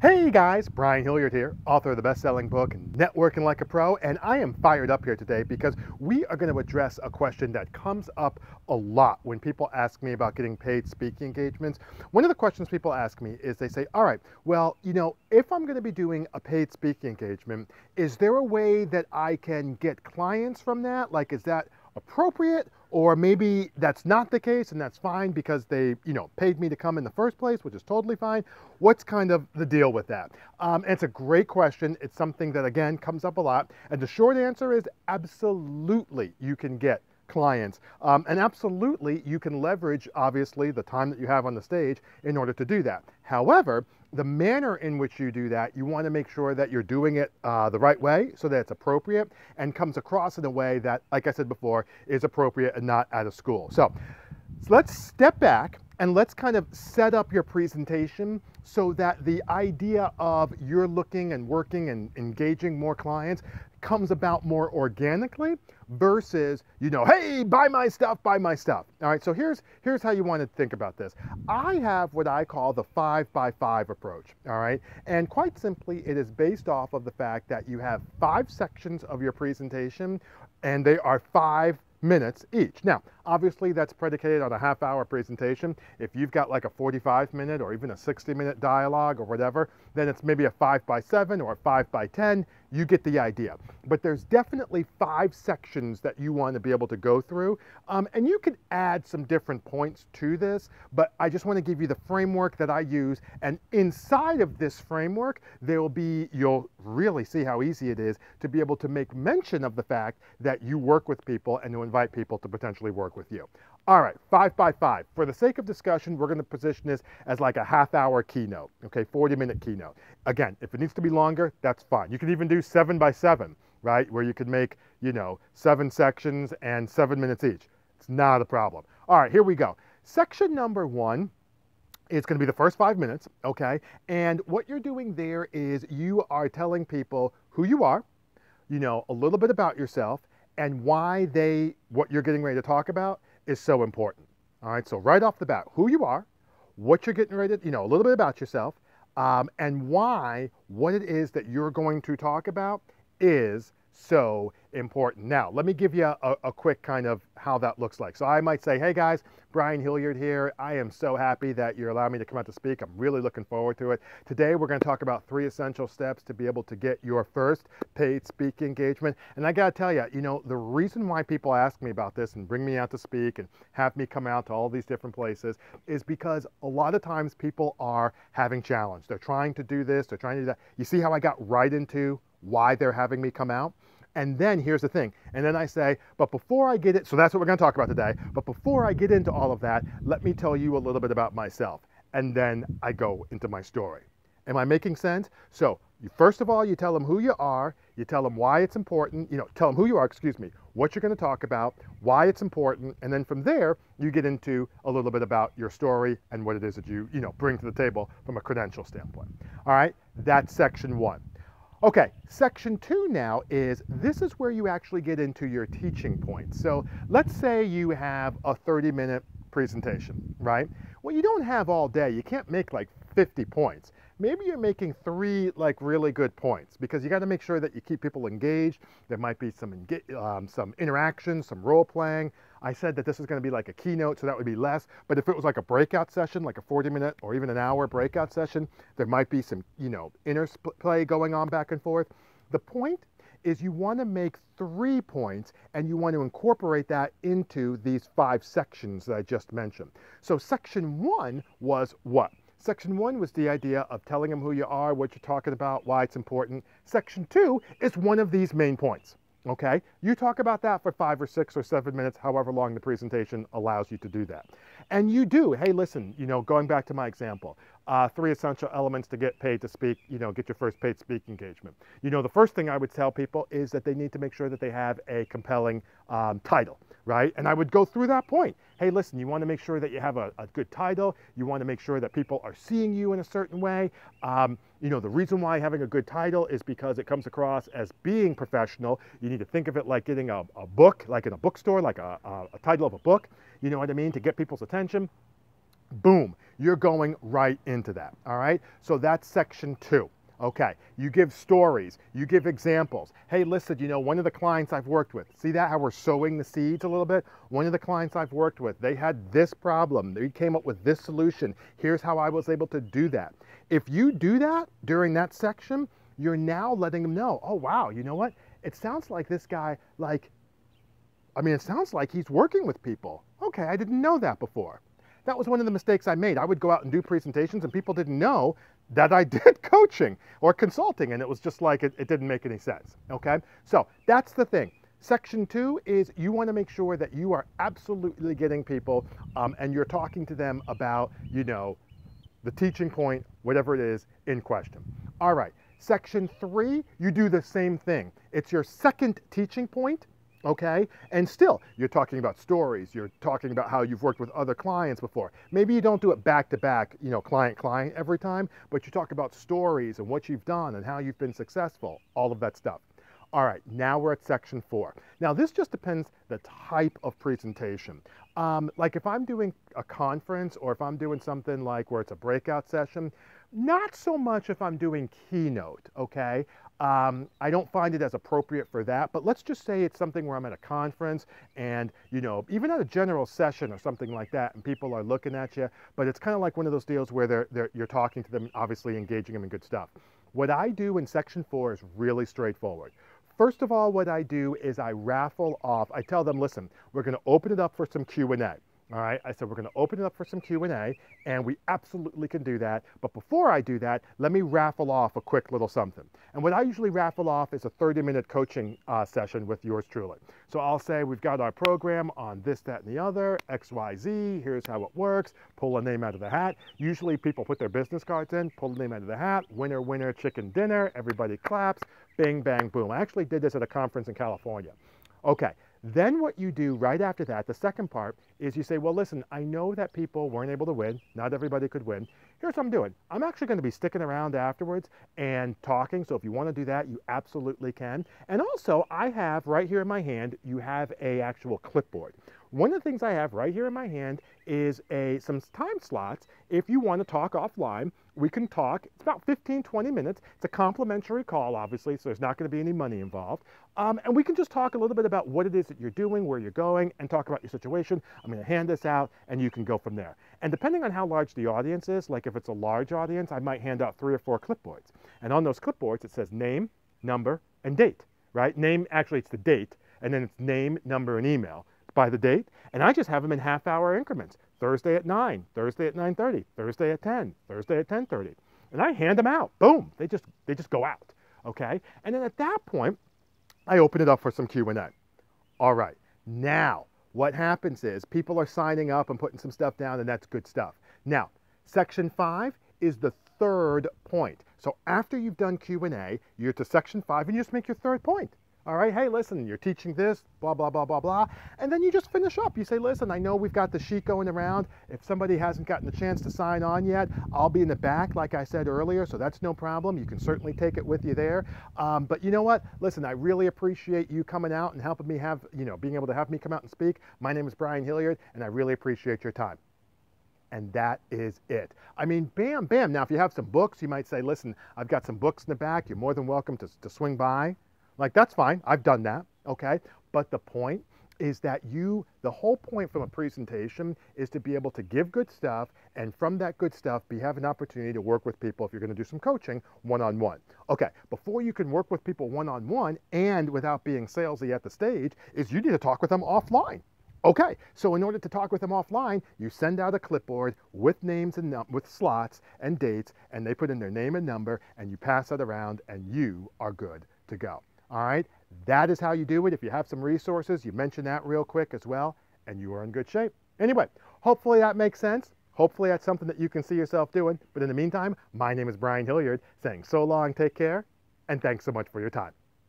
Hey guys, Brian Hilliard here, author of the best-selling book Networking Like a Pro, and I am fired up here today because we are going to address a question that comes up a lot when people ask me about getting paid speaking engagements. One of the questions people ask me is they say, all right, well, if I'm going to be doing a paid speaking engagement, is there a way that I can get clients from that? Like, is that appropriate? Or maybe that's not the case and that's fine because they, paid me to come in the first place, which is totally fine. What's kind of the deal with that? And it's a great question. It's something that, again, comes up a lot. And the short answer is absolutely you can get clients. And absolutely you can leverage, obviously, the time that you have on the stage in order to do that. However, the manner in which you do that, you want to make sure that you're doing it the right way so that it's appropriate and comes across in a way that, like I said before, is appropriate and not out of school. So let's step back and let's kind of set up your presentation so that the idea of you're looking and working and engaging more clients comes about more organically versus, hey, buy my stuff, buy my stuff. All right, so here's how you want to think about this. I have what I call the 5x5 approach, all right? And quite simply, it is based off of the fact that you have 5 sections of your presentation and they are 5 minutes each. Now, obviously that's predicated on a half-hour presentation. If you've got like a 45-minute or even a 60-minute dialogue or whatever, then it's maybe a 5x7 or a 5x10. You get the idea. But there's definitely 5 sections that you want to be able to go through. And you can add some different points to this, but I just want to give you the framework that I use. And inside of this framework, you'll really see how easy it is to be able to make mention of the fact that you work with people and to invite people to potentially work with you. All right, 5x5. For the sake of discussion, we're going to position this as like a half-hour keynote, okay, 40-minute keynote. Again, if it needs to be longer, that's fine. You can even do 7x7, right, where you could make, 7 sections and 7 minutes each. It's not a problem. All right, here we go. Section number 1 is going to be the first 5 minutes, okay? And what you're doing there is you are telling people who you are, a little bit about yourself, and why what you're getting ready to talk about is so important. All right, so right off the bat, who you are, what you're getting ready to, a little bit about yourself, and why what it is that you're going to talk about is so important. Now, let me give you a quick kind of how that looks like. So I might say, hey guys, Brian Hilliard here. I am so happy that you're allowing me to come out to speak. I'm really looking forward to it. Today, we're going to talk about 3 essential steps to be able to get your first paid speaking engagement. And I got to tell you, the reason why people ask me about this and bring me out to speak and have me come out to all these different places is because a lot of times people are having challenge. They're trying to do this, they're trying to do that. You see how I got right into why they're having me come out? And then here's the thing. And then I say, but before I get it, so that's what we're going to talk about today. But before I get into all of that, let me tell you a little bit about myself. And then I go into my story. Am I making sense? So first of all, you tell them who you are. You tell them why it's important. Tell them who you are, what you're going to talk about, why it's important. And then from there, you get into a little bit about your story and what it is that you bring to the table from a credential standpoint. All right, that's section 1. Okay, section 2 now this is where you actually get into your teaching points. So let's say you have a 30-minute presentation, right? Well, you don't have all day. You can't make like 50 points. Maybe you're making 3 like really good points because you got to make sure that you keep people engaged. There might be some interaction, some role playing. I said that this is going to be like a keynote, so that would be less. But if it was like a breakout session, like a 40-minute or even an hour breakout session, there might be some, interplay going on back and forth. The point is you want to make 3 points and you want to incorporate that into these 5 sections that I just mentioned. So section 1 was what? Section 1 was the idea of telling them who you are, what you're talking about, why it's important. Section 2 is one of these main points. Okay, you talk about that for 5 or 6 or 7 minutes, however long the presentation allows you to do that. And you do, hey, listen, going back to my example, 3 essential elements to get paid to speak, get your first paid speaking engagement. The first thing I would tell people is that they need to make sure that they have a compelling title, right? And I would go through that point. Hey, listen, you want to make sure that you have a good title. You want to make sure that people are seeing you in a certain way. The reason why having a good title is because it comes across as being professional. You need to think of it like getting a book, like in a bookstore, like a title of a book, you know what I mean, to get people's attention. Boom, you're going right into that, all right? So that's section 2. Okay, you give stories, you give examples. Hey, listen, you know, one of the clients I've worked with, see that, how we're sowing the seeds a little bit? One of the clients I've worked with, they had this problem. They came up with this solution. Here's how I was able to do that. If you do that during that section, you're now letting them know, oh, wow, you know what? It sounds like this guy, it sounds like he's working with people. Okay, I didn't know that before. That was one of the mistakes I made. I would go out and do presentations and people didn't know that I did coaching or consulting, and it was just like it didn't make any sense, okay? So that's the thing. Section 2 is you want to make sure that you are absolutely getting people and you're talking to them about, you know, the teaching point, whatever it is in question. All right, section 3, you do the same thing. It's your second teaching point. Okay, and still, you're talking about stories, you're talking about how you've worked with other clients before. Maybe you don't do it back to back, you know, client every time, but you talk about stories and what you've done and how you've been successful, all of that stuff. All right, now we're at section 4. Now this just depends the type of presentation. Like if I'm doing a conference or if I'm doing something like where it's a breakout session, not so much if I'm doing keynote, okay? I don't find it as appropriate for that, but let's just say it's something where I'm at a conference and, you know, even at a general session or something like that, and people are looking at you, but it's kind of like one of those deals where you're talking to them, obviously engaging them in good stuff. What I do in section 4 is really straightforward. First of all, what I do is I raffle off, I tell them, listen, we're going to open it up for some Q&A. All right, I said we're going to open it up for some Q&A, and we absolutely can do that. But before I do that, let me raffle off a quick little something. And what I usually raffle off is a 30-minute coaching session with yours truly. So I'll say we've got our program on this, that, and the other, XYZ, here's how it works, pull a name out of the hat. Usually people put their business cards in, pull the name out of the hat, winner, winner, chicken dinner, everybody claps, bing, bang, boom. I actually did this at a conference in California. Okay. Then what you do right after that, the second part, is you say, well, listen, I know that people weren't able to win. Not everybody could win. Here's what I'm doing. I'm actually going to be sticking around afterwards and talking. So if you want to do that, you absolutely can. And also, I have right here in my hand, you have a actual clipboard. One of the things I have right here in my hand is some time slots. If you want to talk offline, we can talk. It's about 15, 20 minutes. It's a complimentary call, obviously, so there's not going to be any money involved. And we can just talk a little bit about what it is that you're doing, where you're going, and talk about your situation. I'm going to hand this out, and you can go from there. And depending on how large the audience is, like if it's a large audience, I might hand out 3 or 4 clipboards. And on those clipboards, it says name, number, and date, right? Name, actually, it's the date, and then it's name, number, and email by the date, and I just have them in half-hour increments. Thursday at 9, Thursday at 9:30, Thursday at 10, Thursday at 10:30, and I hand them out. Boom! They just go out. Okay, and then at that point, I open it up for some Q&A. All right, now what happens is people are signing up and putting some stuff down, and that's good stuff. Now, section 5 is the third point. So after you've done Q&A, you're to section 5, and you just make your third point. All right, hey, listen, you're teaching this, blah, blah, blah, blah, blah. And then you just finish up. You say, listen, I know we've got the sheet going around. If somebody hasn't gotten the chance to sign on yet, I'll be in the back, like I said earlier, so that's no problem. You can certainly take it with you there. But you know what? Listen, I really appreciate you coming out and helping me have, you know, being able to have me come out and speak. My name is Brian Hilliard, and I really appreciate your time. And that is it. I mean, bam, bam. Now, if you have some books, you might say, listen, I've got some books in the back. You're more than welcome to swing by. Like, that's fine. I've done that, okay? But the point is that the whole point from a presentation is to be able to give good stuff, and from that good stuff, have an opportunity to work with people if you're going to do some coaching one-on-one. Okay, before you can work with people one-on-one and without being salesy at the stage, is you need to talk with them offline. Okay, so in order to talk with them offline, you send out a clipboard with names and with slots and dates, and they put in their name and number, and you pass that around, and you are good to go. All right, that is how you do it. If you have some resources, you mention that real quick as well, and you are in good shape. Anyway, hopefully that makes sense. Hopefully that's something that you can see yourself doing. But in the meantime, my name is Brian Hilliard, saying so long, take care, and thanks so much for your time.